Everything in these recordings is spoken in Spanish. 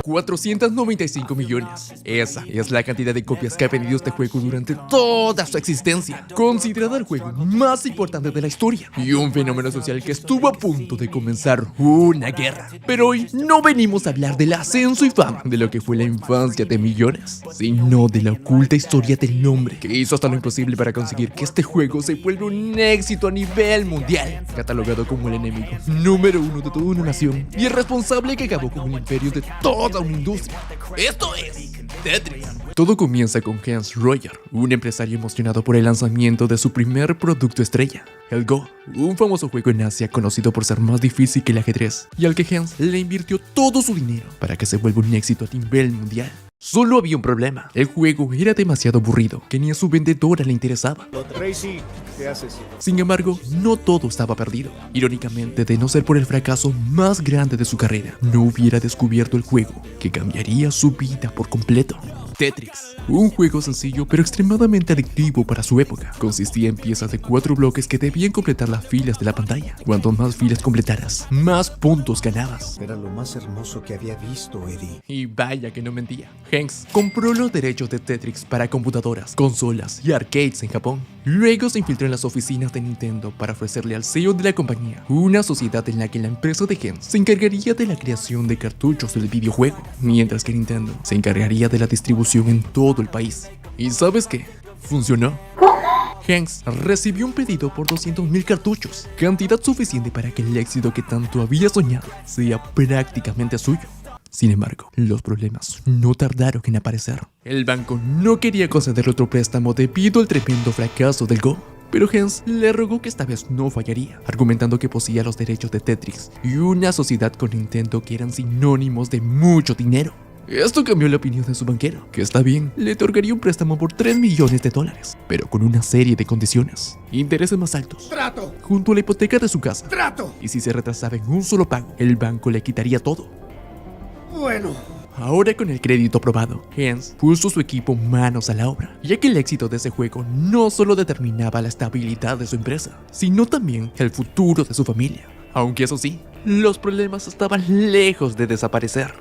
495 millones. Esa es la cantidad de copias que ha vendido este juego durante toda su existencia, considerado el juego más importante de la historia y un fenómeno social que estuvo a punto de comenzar una guerra. Pero hoy no venimos a hablar del ascenso y fama de lo que fue la infancia de millones, sino de la oculta historia del hombre que hizo hasta lo imposible para conseguir que este juego se vuelva un éxito a nivel mundial, catalogado como el enemigo número uno de toda una nación y el responsable que acabó con un imperio de toda una industria. Esto es Tetris. Todo comienza con Hans Royer, un empresario emocionado por el lanzamiento de su primer producto estrella, el Go, un famoso juego en Asia conocido por ser más difícil que el ajedrez, y al que Hans le invirtió todo su dinero para que se vuelva un éxito a nivel mundial. Solo había un problema: el juego era demasiado aburrido, que ni a su vendedora le interesaba. Tracy, ¿qué haces? Sin embargo, no todo estaba perdido. Irónicamente, de no ser por el fracaso más grande de su carrera, no hubiera descubierto el juego que cambiaría su vida por completo. Tetris, un juego sencillo pero extremadamente adictivo para su época. Consistía en piezas de 4 bloques que debían completar las filas de la pantalla. Cuanto más filas completaras, más puntos ganabas. Era lo más hermoso que había visto, Eddie. Y vaya que no mentía. Hanks compró los derechos de Tetris para computadoras, consolas y arcades en Japón. Luego se infiltró en las oficinas de Nintendo para ofrecerle al CEO de la compañía una sociedad en la que la empresa de Hanks se encargaría de la creación de cartuchos del videojuego, mientras que Nintendo se encargaría de la distribución en todo el país. ¿Y sabes qué? Funcionó. Hanks recibió un pedido por 200,000 cartuchos, cantidad suficiente para que el éxito que tanto había soñado sea prácticamente suyo. Sin embargo, los problemas no tardaron en aparecer. El banco no quería concederle otro préstamo debido al tremendo fracaso del Go, pero Hans le rogó que esta vez no fallaría, argumentando que poseía los derechos de Tetris y una sociedad con Nintendo que eran sinónimos de mucho dinero. Esto cambió la opinión de su banquero, que está bien, le otorgaría un préstamo por $3 millones, pero con una serie de condiciones: intereses más altos, ¡Trato! junto a la hipoteca de su casa, ¡Trato! y si se retrasaba en un solo pago, el banco le quitaría todo. Bueno. Ahora, con el crédito aprobado, Hans puso su equipo manos a la obra, ya que el éxito de ese juego no solo determinaba la estabilidad de su empresa, sino también el futuro de su familia. Aunque eso sí, los problemas estaban lejos de desaparecer.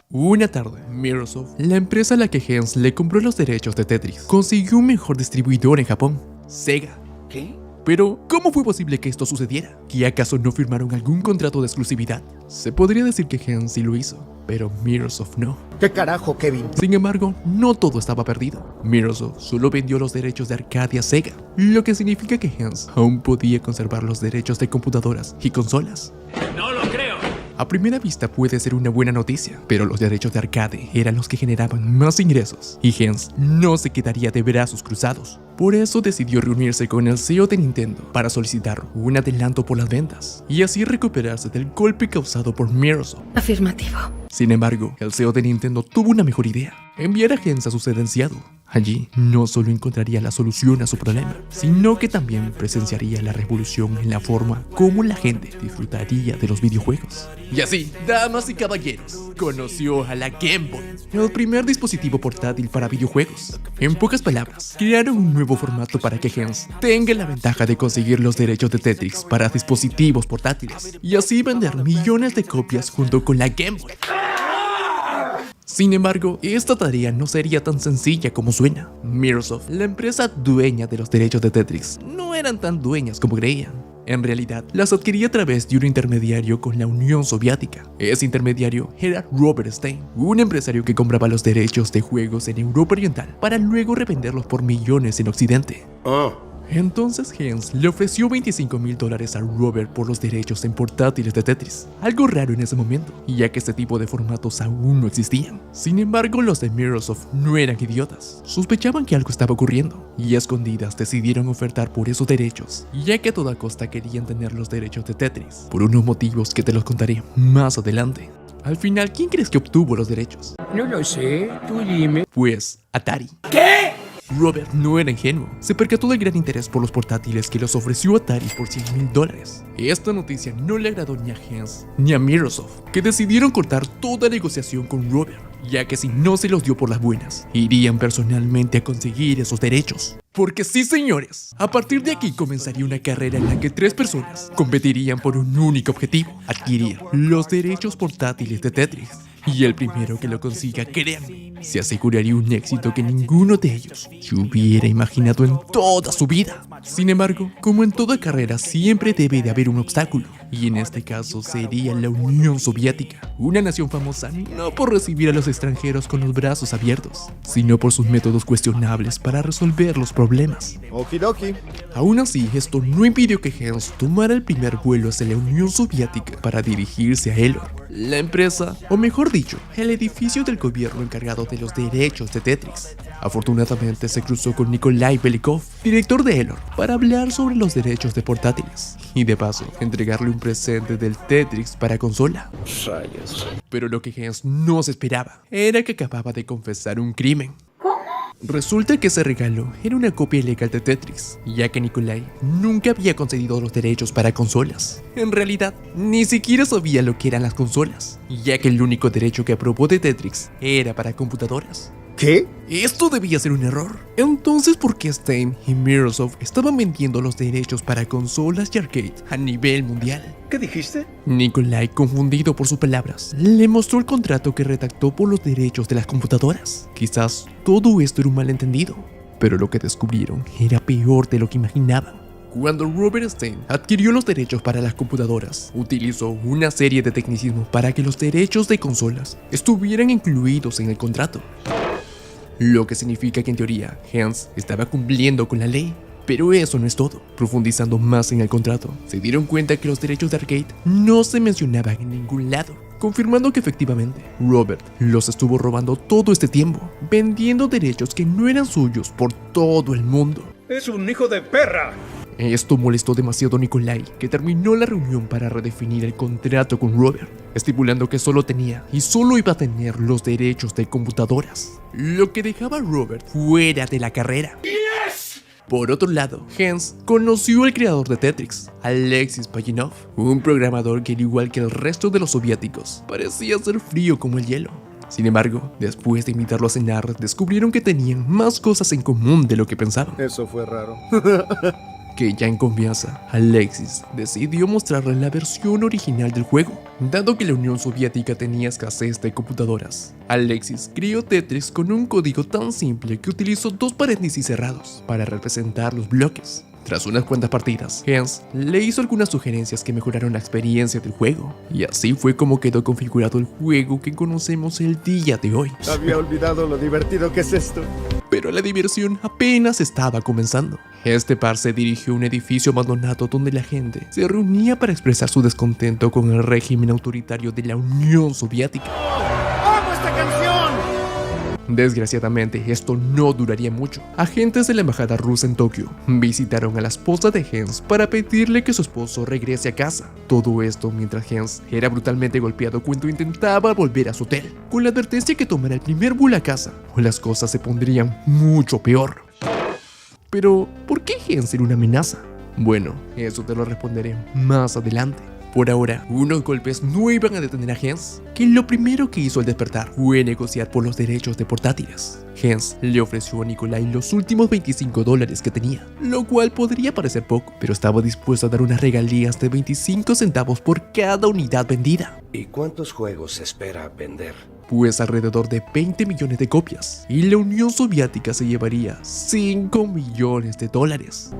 Una tarde, Microsoft, la empresa a la que Hans le compró los derechos de Tetris, consiguió un mejor distribuidor en Japón: Sega. ¿Qué? Pero, ¿cómo fue posible que esto sucediera? ¿Que acaso no firmaron algún contrato de exclusividad? Se podría decir que Hans sí lo hizo, pero Microsoft no. ¿Qué carajo, Kevin? Sin embargo, no todo estaba perdido. Microsoft solo vendió los derechos de arcade a Sega, lo que significa que Hans aún podía conservar los derechos de computadoras y consolas. ¡No lo creo! A primera vista puede ser una buena noticia, pero los derechos de arcade eran los que generaban más ingresos, y Hans no se quedaría de brazos cruzados. Por eso decidió reunirse con el CEO de Nintendo para solicitar un adelanto por las ventas, y así recuperarse del golpe causado por Microsoft. Afirmativo. Sin embargo, el CEO de Nintendo tuvo una mejor idea: enviar a Hans a su sedenciado. Allí no solo encontraría la solución a su problema, sino que también presenciaría la revolución en la forma como la gente disfrutaría de los videojuegos. Y así, damas y caballeros, conoció a la Game Boy, el primer dispositivo portátil para videojuegos. En pocas palabras, crearon un nuevo formato para que Hans tenga la ventaja de conseguir los derechos de Tetris para dispositivos portátiles, y así vender millones de copias junto con la Game Boy. Sin embargo, esta tarea no sería tan sencilla como suena. Microsoft, la empresa dueña de los derechos de Tetris, no eran tan dueñas como creían. En realidad, las adquiría a través de un intermediario con la Unión Soviética. Ese intermediario era Robert Stein, un empresario que compraba los derechos de juegos en Europa Oriental para luego revenderlos por millones en Occidente. Entonces Hans le ofreció $25,000 a Robert por los derechos en portátiles de Tetris, algo raro en ese momento, ya que este tipo de formatos aún no existían. Sin embargo, los de Microsoft no eran idiotas, sospechaban que algo estaba ocurriendo, y a escondidas decidieron ofertar por esos derechos, ya que a toda costa querían tener los derechos de Tetris, por unos motivos que te los contaré más adelante. Al final, ¿quién crees que obtuvo los derechos? No lo sé, tú dime. Pues Atari. ¿Qué? Robert no era ingenuo, se percató del gran interés por los portátiles que los ofreció Atari por $100,000. Esta noticia no le agradó ni a Hans ni a Microsoft, que decidieron cortar toda negociación con Robert, ya que si no se los dio por las buenas, irían personalmente a conseguir esos derechos. Porque sí, señores, a partir de aquí comenzaría una carrera en la que 3 personas competirían por un único objetivo: adquirir los derechos portátiles de Tetris. Y el primero que lo consiga, créanme, se aseguraría un éxito que ninguno de ellos se hubiera imaginado en toda su vida. Sin embargo, como en toda carrera, siempre debe de haber un obstáculo. Y en este caso sería la Unión Soviética, una nación famosa no por recibir a los extranjeros con los brazos abiertos, sino por sus métodos cuestionables para resolver los problemas. Okidoki. Aún así, esto no impidió que Hans tomara el primer vuelo hacia la Unión Soviética para dirigirse a Elor, la empresa, o mejor dicho, el edificio del gobierno encargado de los derechos de Tetris. Afortunadamente se cruzó con Nikolai Belikov, director de Elor, para hablar sobre los derechos de portátiles y de paso entregarle un presente del Tetris para consola. Rayos. Pero lo que Hans no se esperaba era que acababa de confesar un crimen. Resulta que ese regalo era una copia ilegal de Tetris, ya que Nikolai nunca había concedido los derechos para consolas. En realidad, ni siquiera sabía lo que eran las consolas, ya que el único derecho que aprobó de Tetris era para computadoras. ¿Qué? Esto debía ser un error. Entonces, ¿por qué Stein y Microsoft estaban vendiendo los derechos para consolas y arcade a nivel mundial? ¿Qué dijiste? Nikolai, confundido por sus palabras, le mostró el contrato que redactó por los derechos de las computadoras. Quizás todo esto era un malentendido, pero lo que descubrieron era peor de lo que imaginaban. Cuando Robert Stein adquirió los derechos para las computadoras, utilizó una serie de tecnicismos para que los derechos de consolas estuvieran incluidos en el contrato. Lo que significa que en teoría, Hans estaba cumpliendo con la ley. Pero eso no es todo. Profundizando más en el contrato, se dieron cuenta que los derechos de arcade no se mencionaban en ningún lado, confirmando que efectivamente Robert los estuvo robando todo este tiempo, vendiendo derechos que no eran suyos por todo el mundo. ¡Es un hijo de perra! Esto molestó demasiado a Nikolai, que terminó la reunión para redefinir el contrato con Robert, estipulando que solo tenía y solo iba a tener los derechos de computadoras, lo que dejaba a Robert fuera de la carrera. Por otro lado, Hans conoció al creador de Tetris, Alexis Pajitnov, un programador que al igual que el resto de los soviéticos, parecía ser frío como el hielo. Sin embargo, después de invitarlo a cenar, descubrieron que tenían más cosas en común de lo que pensaban. Eso fue raro. Que ya en confianza, Alexis decidió mostrarle la versión original del juego. Dado que la Unión Soviética tenía escasez de computadoras, Alexis creó Tetris con un código tan simple que utilizó dos paréntesis cerrados para representar los bloques. Tras unas cuantas partidas, Hans le hizo algunas sugerencias que mejoraron la experiencia del juego, y así fue como quedó configurado el juego que conocemos el día de hoy. Había olvidado lo divertido que es esto. Pero la diversión apenas estaba comenzando. Este par se dirigió a un edificio abandonado donde la gente se reunía para expresar su descontento con el régimen autoritario de la Unión Soviética. ¡Amo esta canción! Desgraciadamente, esto no duraría mucho. Agentes de la embajada rusa en Tokio visitaron a la esposa de Hans para pedirle que su esposo regrese a casa. Todo esto mientras Hans era brutalmente golpeado cuando intentaba volver a su hotel, con la advertencia que tomara el primer vuelo a casa o las cosas se pondrían mucho peor. Pero, ¿por qué Hans era una amenaza? Bueno, eso te lo responderé más adelante. Por ahora, unos golpes no iban a detener a Hans, que lo primero que hizo al despertar fue negociar por los derechos de portátiles. Hans le ofreció a Nikolai los últimos $25 que tenía, lo cual podría parecer poco, pero estaba dispuesto a dar unas regalías de 25 centavos por cada unidad vendida. ¿Y cuántos juegos se espera vender? Pues alrededor de 20 millones de copias, y la Unión Soviética se llevaría $5 millones.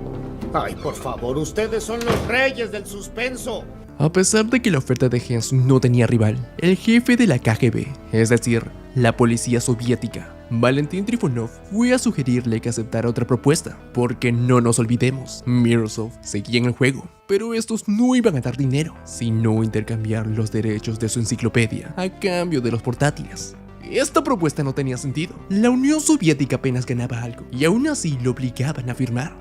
Ay, por favor, ustedes son los reyes del suspenso. A pesar de que la oferta de Hans no tenía rival, el jefe de la KGB, es decir, la policía soviética, Valentín Trifonov, fue a sugerirle que aceptara otra propuesta, porque no nos olvidemos, Microsoft seguía en el juego, pero estos no iban a dar dinero, sino intercambiar los derechos de su enciclopedia a cambio de los portátiles. Esta propuesta no tenía sentido. La Unión Soviética apenas ganaba algo, y aún así lo obligaban a firmar.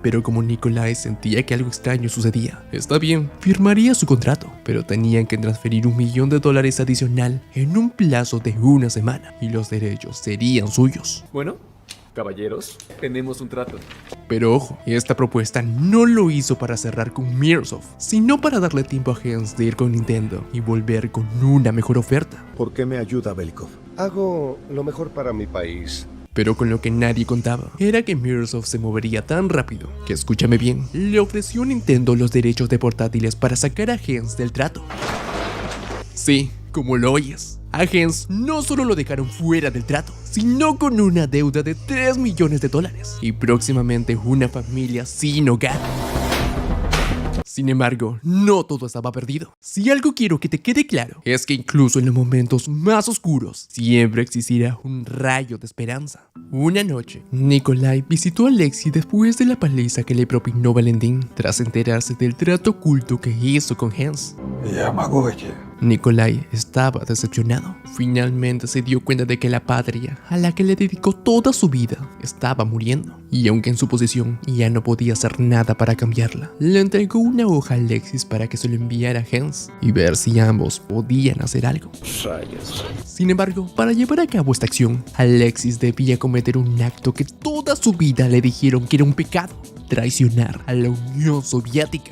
Pero como Nikolai sentía que algo extraño sucedía, está bien, firmaría su contrato, pero tenían que transferir $1 millón adicional en un plazo de una semana, y los derechos serían suyos. Bueno, caballeros, tenemos un trato. Pero ojo, esta propuesta no lo hizo para cerrar con Microsoft, sino para darle tiempo a Hans de ir con Nintendo y volver con una mejor oferta. ¿Por qué me ayuda Belikov? Hago lo mejor para mi país. Pero con lo que nadie contaba era que Microsoft se movería tan rápido que, escúchame bien, le ofreció a Nintendo los derechos de portátiles para sacar a Hans del trato. Sí, como lo oyes. A Hens no solo lo dejaron fuera del trato, sino con una deuda de $3 millones y próximamente una familia sin hogar. Sin embargo, no todo estaba perdido. Si algo quiero que te quede claro, es que incluso en los momentos más oscuros, siempre existirá un rayo de esperanza. Una noche, Nikolai visitó a Alexis después de la paliza que le propinó Valentín, tras enterarse del trato oculto que hizo con Hens. Nikolai estaba decepcionado. Finalmente se dio cuenta de que la patria, a la que le dedicó toda su vida, estaba muriendo. Y aunque en su posición ya no podía hacer nada para cambiarla, le entregó una hoja a Alexis para que se lo enviara a Hens y ver si ambos podían hacer algo. Rayos. Sin embargo, para llevar a cabo esta acción, Alexis debía cometer un acto que toda su vida le dijeron que era un pecado: traicionar a la Unión Soviética.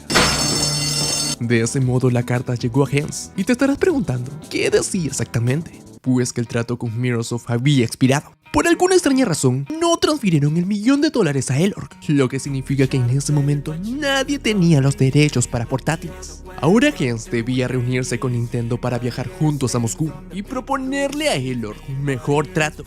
De ese modo la carta llegó a Hens, y te estarás preguntando, ¿qué decía exactamente? Pues que el trato con Mirosov había expirado. Por alguna extraña razón, no transfirieron $1 millón a Elorg, lo que significa que en ese momento nadie tenía los derechos para portátiles. Ahora Hens debía reunirse con Nintendo para viajar juntos a Moscú y proponerle a Elorg un mejor trato.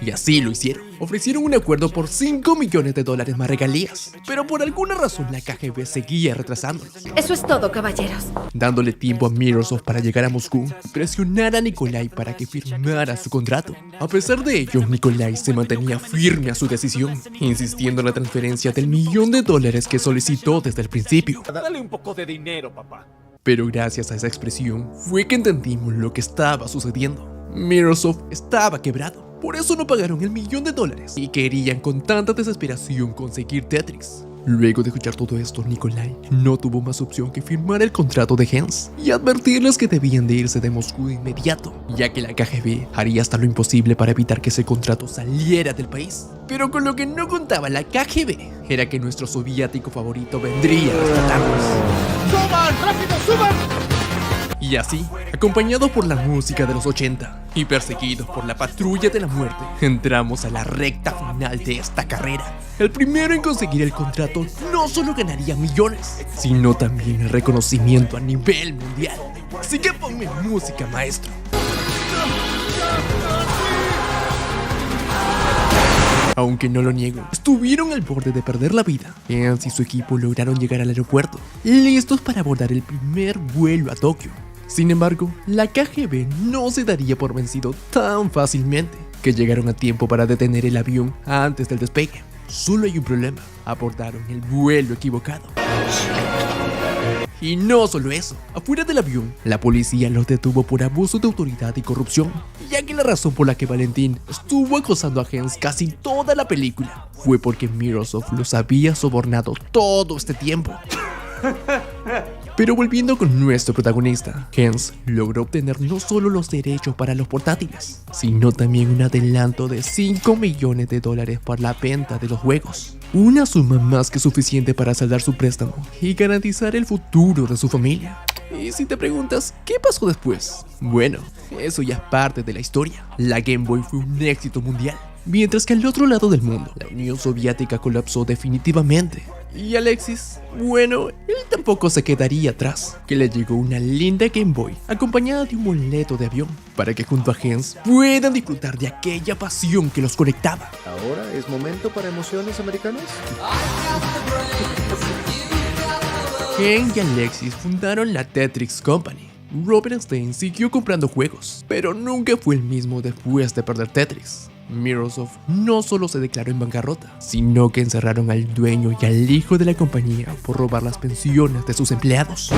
Y así lo hicieron. Ofrecieron un acuerdo por $5 millones más regalías, pero por alguna razón la KGB seguía retrasándolos. Eso es todo, caballeros. Dándole tiempo a Mirosov para llegar a Moscú y presionar a Nikolai para que firmara su contrato. A pesar de ello, Nikolai se mantenía firme a su decisión, insistiendo en la transferencia del $1 millón que solicitó desde el principio. Dale un poco de dinero, papá. Pero gracias a esa expresión fue que entendimos lo que estaba sucediendo. Mirosov estaba quebrado. Por eso no pagaron $1 millón y querían con tanta desesperación conseguir Tetris. Luego de escuchar todo esto, Nikolai no tuvo más opción que firmar el contrato de Hens y advertirles que debían de irse de Moscú de inmediato, ya que la KGB haría hasta lo imposible para evitar que ese contrato saliera del país. Pero con lo que no contaba la KGB era que nuestro soviético favorito vendría a rescatarnos. ¡Suban! ¡Rápido, suban! Y así, acompañados por la música de los 80 y perseguidos por la patrulla de la muerte, entramos a la recta final de esta carrera. El primero en conseguir el contrato no solo ganaría millones, sino también el reconocimiento a nivel mundial. Así que ponme música, maestro. Aunque no lo niego, estuvieron al borde de perder la vida. Hens y su equipo lograron llegar al aeropuerto, listos para abordar el primer vuelo a Tokio. Sin embargo, la KGB no se daría por vencido tan fácilmente, que llegaron a tiempo para detener el avión antes del despegue. Solo hay un problema: abordaron el vuelo equivocado. Y no solo eso, afuera del avión, la policía los detuvo por abuso de autoridad y corrupción, ya que la razón por la que Valentín estuvo acosando a Hens casi toda la película fue porque Mirosov los había sobornado todo este tiempo. Pero volviendo con nuestro protagonista, Hens logró obtener no solo los derechos para los portátiles, sino también un adelanto de $5 millones por la venta de los juegos. Una suma más que suficiente para saldar su préstamo y garantizar el futuro de su familia. Y si te preguntas, ¿qué pasó después? Bueno, eso ya es parte de la historia. La Game Boy fue un éxito mundial, mientras que al otro lado del mundo, la Unión Soviética colapsó definitivamente. Y Alexis, bueno, él tampoco se quedaría atrás, que le llegó una linda Game Boy acompañada de un boleto de avión, para que junto a Hens puedan disfrutar de aquella pasión que los conectaba. ¿Ahora es momento para emociones americanas? Ken y Alexis fundaron la Tetris Company. Robert Stein siguió comprando juegos, pero nunca fue el mismo después de perder Tetris. Mirosov no solo se declaró en bancarrota, sino que encerraron al dueño y al hijo de la compañía por robar las pensiones de sus empleados.